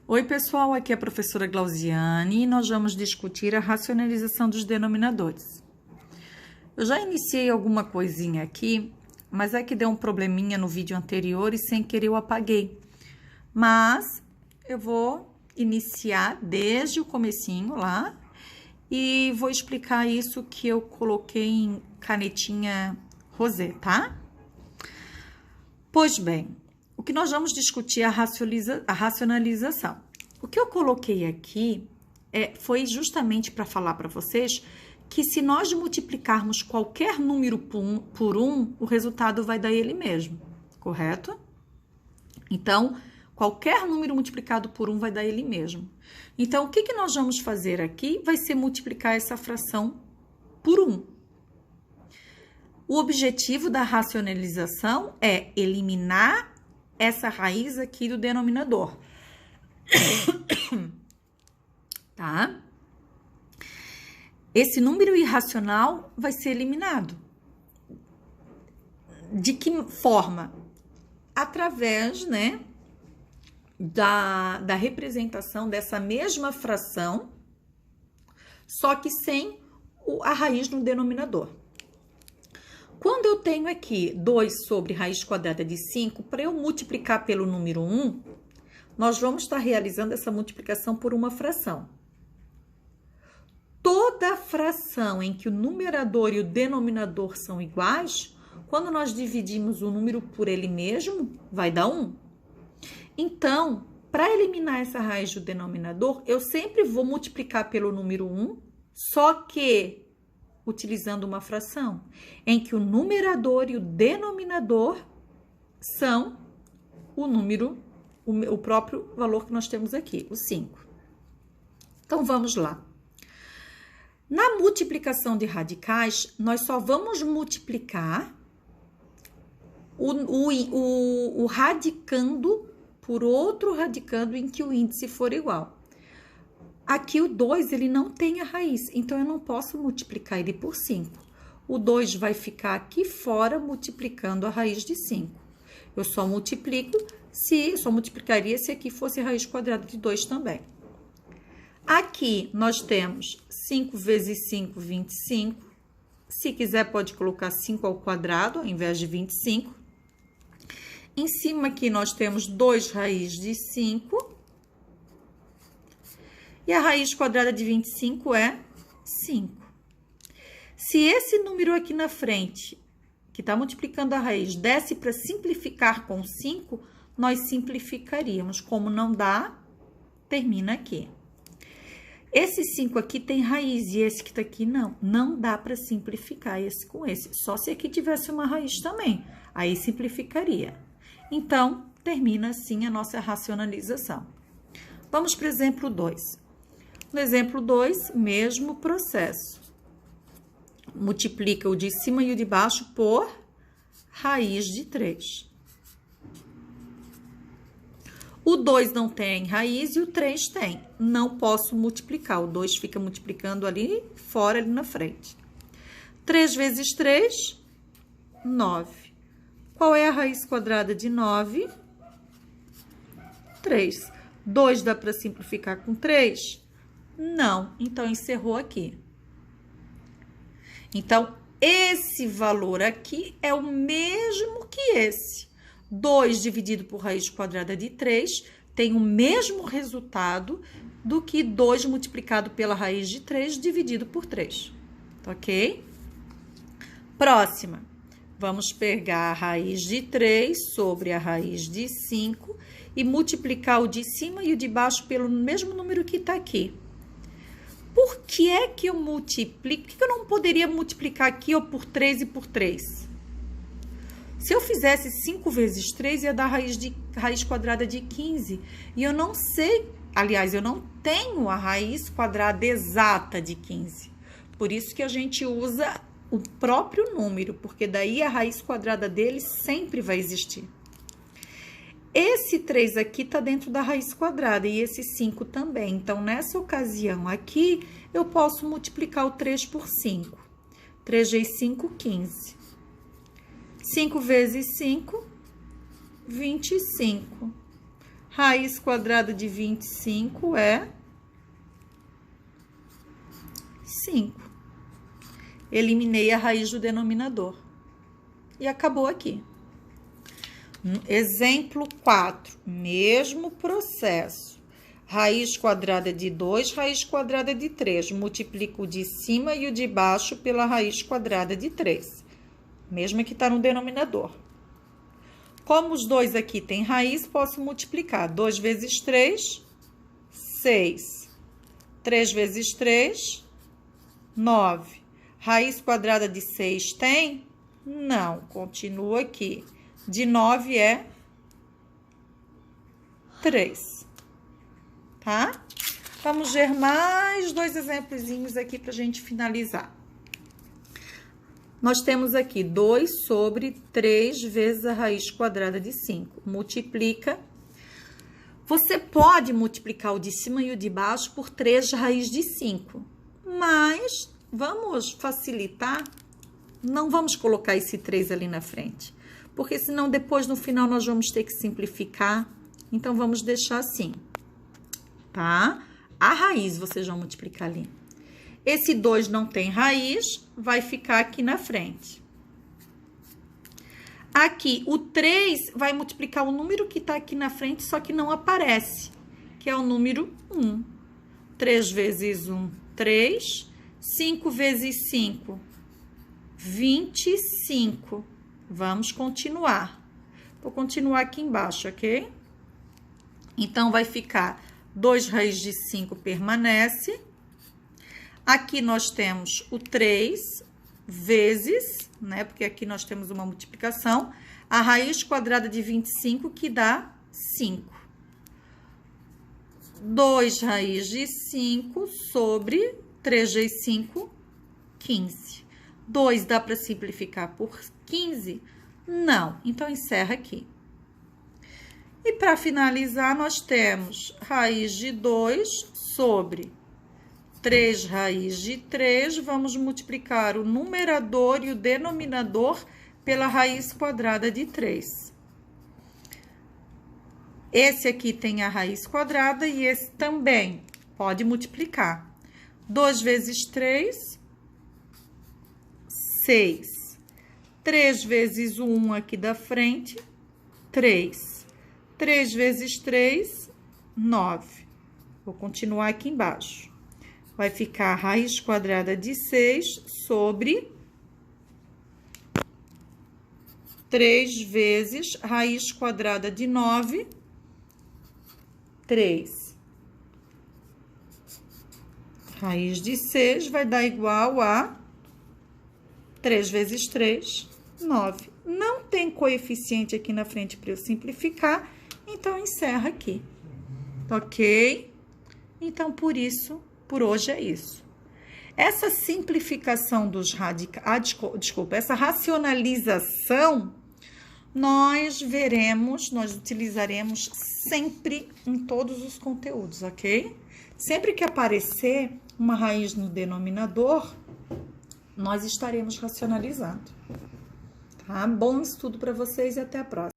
Oi, pessoal, aqui é a professora Glauziane e nós vamos discutir a racionalização dos denominadores. Eu já iniciei alguma coisinha aqui, mas é que deu um probleminha no vídeo anterior e sem querer eu apaguei. Mas eu vou iniciar desde o comecinho lá e vou explicar isso que eu coloquei em canetinha rosé, tá? Pois bem, o que nós vamos discutir é a racionalização. O que eu coloquei aqui foi justamente para falar para vocês que se nós multiplicarmos qualquer número por 1, o resultado vai dar ele mesmo, correto? Então, qualquer número multiplicado por 1 vai dar ele mesmo. Então, o que nós vamos fazer aqui vai ser multiplicar essa fração por 1. O objetivo da racionalização é eliminar essa raiz aqui do denominador. Tá? Esse número irracional vai ser eliminado. De que forma? Através, né, da representação dessa mesma fração, só que sem a raiz no denominador. Quando eu tenho aqui 2 sobre raiz quadrada de 5, para eu multiplicar pelo número 1, nós vamos estar realizando essa multiplicação por uma fração. Toda fração em que o numerador e o denominador são iguais, quando nós dividimos o número por ele mesmo, vai dar 1. Então, para eliminar essa raiz do denominador, eu sempre vou multiplicar pelo número 1, só que utilizando uma fração em que o numerador e o denominador são o próprio valor que nós temos aqui, o 5. Então, vamos lá. Na multiplicação de radicais, nós só vamos multiplicar o radicando por outro radicando em que o índice for igual. Aqui o 2, ele não tem a raiz, então eu não posso multiplicar ele por 5. O 2 vai ficar aqui fora multiplicando a raiz de 5. Eu só multiplicaria se aqui fosse a raiz quadrada de 2 também. Aqui nós temos 5 vezes 5, 25. Se quiser, pode colocar 5 ao quadrado ao invés de 25. Em cima aqui nós temos 2 raiz de 5. E a raiz quadrada de 25 é 5. Se esse número aqui na frente, que está multiplicando a raiz, desse para simplificar com 5, nós simplificaríamos. Como não dá, termina aqui. Esse 5 aqui tem raiz e esse que está aqui não. Não dá para simplificar esse com esse. Só se aqui tivesse uma raiz também. Aí simplificaria. Então, termina assim a nossa racionalização. Vamos para o exemplo 2. No exemplo 2, mesmo processo. Multiplica o de cima e o de baixo por raiz de 3. O 2 não tem raiz e o 3 tem. Não posso multiplicar. O 2 fica multiplicando ali fora, ali na frente. 3 vezes 3, 9. Qual é a raiz quadrada de 9? 3. 2 dá para simplificar com 3? Não, então encerrou aqui. Então, esse valor aqui é o mesmo que esse. 2 dividido por raiz quadrada de 3 tem o mesmo resultado do que 2 multiplicado pela raiz de 3 dividido por 3. Ok? Próxima. Vamos pegar a raiz de 3 sobre a raiz de 5 e multiplicar o de cima e o de baixo pelo mesmo número que está aqui. Por que é que eu multiplico? Por que eu não poderia multiplicar aqui ou por 3 e por 3? Se eu fizesse 5 vezes 3, ia dar raiz quadrada de 15. E eu não sei, aliás, eu não tenho a raiz quadrada exata de 15. Por isso que a gente usa o próprio número, porque daí a raiz quadrada dele sempre vai existir. Esse 3 aqui tá dentro da raiz quadrada e esse 5 também. Então, nessa ocasião aqui, eu posso multiplicar o 3 por 5. 3 vezes 5, 15. 5 vezes 5, 25. Raiz quadrada de 25 é 5. Eliminei a raiz do denominador. E acabou aqui. Exemplo 4. Mesmo processo. Raiz quadrada de 2, raiz quadrada de 3. Multiplico o de cima e o de baixo pela raiz quadrada de 3. Mesmo que está no denominador. Como os dois aqui têm raiz, posso multiplicar. 2 vezes 3, 6. 3 vezes 3, 9. Raiz quadrada de 6 tem? Não, continua aqui. De 9 é 3. Tá? Vamos ver mais 2 exemplozinhos aqui para a gente finalizar. Nós temos aqui 2 sobre 3 vezes a raiz quadrada de 5. Multiplica. Você pode multiplicar o de cima e o de baixo por 3 raiz de 5. Mas vamos facilitar. Não vamos colocar esse 3 ali na frente. Porque senão depois no final nós vamos ter que simplificar. Então, vamos deixar assim. Tá? A raiz vocês vão multiplicar ali. Esse 2 não tem raiz, vai ficar aqui na frente. Aqui, o 3 vai multiplicar o número que está aqui na frente, só que não aparece, que é o número 1. 3 vezes 1, 3. 5 vezes 5, 25. Vamos continuar. Vou continuar aqui embaixo, ok? Então, vai ficar 2 raiz de 5 permanece. Aqui nós temos o 3 vezes, né? Porque aqui nós temos uma multiplicação. A raiz quadrada de 25, que dá 5. 2 raiz de 5 sobre 3 vezes 5, 15. 2 dá para simplificar por 15? Não. Então, encerra aqui. E para finalizar, nós temos raiz de 2 sobre 3 raiz de 3, vamos multiplicar o numerador e o denominador pela raiz quadrada de 3. Esse aqui tem a raiz quadrada e esse também pode multiplicar. 2 vezes 3, 6. 3 vezes o 1 aqui da frente, 3. 3 vezes 3, 9. Vou continuar aqui embaixo. Vai ficar a raiz quadrada de 6 sobre 3 vezes raiz quadrada de 9, 3. Raiz de 6 vai dar igual a 3 vezes 3, 9. Não tem coeficiente aqui na frente para eu simplificar, então encerra aqui. Ok? Então, por hoje é isso. Essa simplificação dos radicais, essa racionalização, nós utilizaremos sempre em todos os conteúdos, ok? Sempre que aparecer uma raiz no denominador, nós estaremos racionalizando. Tá? Bom estudo para vocês e até a próxima.